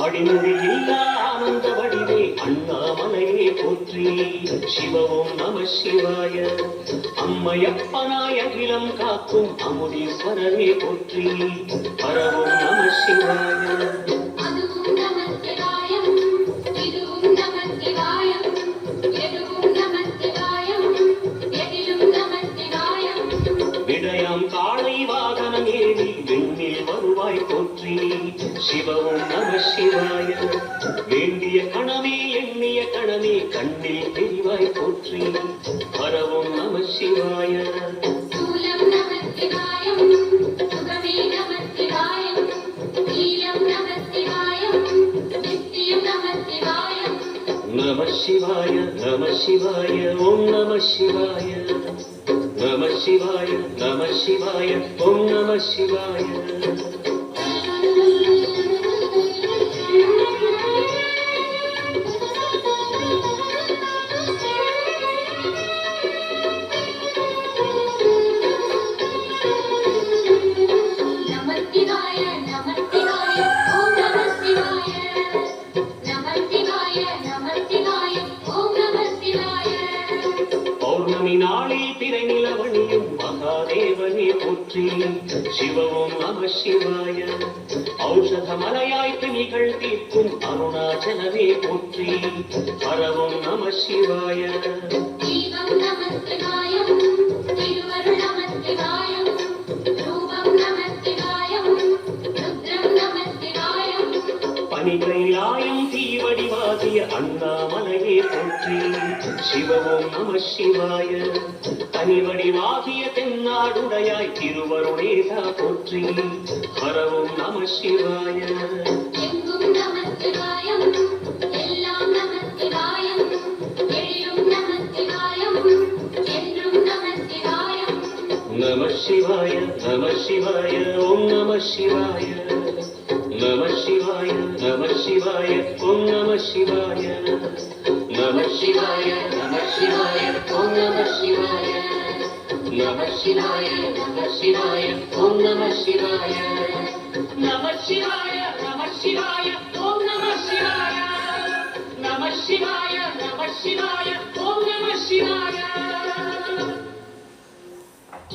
அடிமொழியில்லா ஆனந்த வடிவே அண்ணாமலையே போற்றி. சிவவும் நம சிவாய. அம்மையப்பனாய் அகிலம் காக்கும் அமுதீஸ்வரனே போற்றி. பரவும் நம சிவாய. விடயம் காளை வாகனம் ஏறி வெண்ணில் வருவாய் போற்றி. சிவவும் நம சிவாய. வேண்டிய கணமே எண்ணிய கணமே கண்ணில் தெரிவாய் போற்றி. பரவும் நம சிவாய. நம சிவாய நம சிவாய ஓம் நம சிவாய. நம சிவாய நம சிவாய ஓம் நம சிவாய. பௌர்ணமி நாளில் பிறை நிலவணியும் மகாதேவனே போற்றி. சிவவும் நம சிவாய. ஔஷத மலையாய் பிணிகள் தீர்க்கும் அருணாச்சலமே போற்றி. பரவும் நம சிவாய. பனிகைலாயம் தீவடிவாகிய அண்ணாமலையே போற்றி. சிவவும் நம சிவாய. தனிவடிவாகிய தென்னாடுடையாய் திருவருணேசா போற்றி. பரவும் நம சிவாய. நம சிவாய நம சிவாய ஓம் நம சிவாய. நம சிவாய நம சிவாய ஓம் நம சிவாய. நம சிவாய நம சிவாய ஓம் நம சிவாய. நம சிவாய நம சிவாய ஓம் நம சிவாய. நம சிவாய நம சிவாய ஓம் நம சிவாய. நம சிவாய நம சிவாய ஓம் நம சிவாய.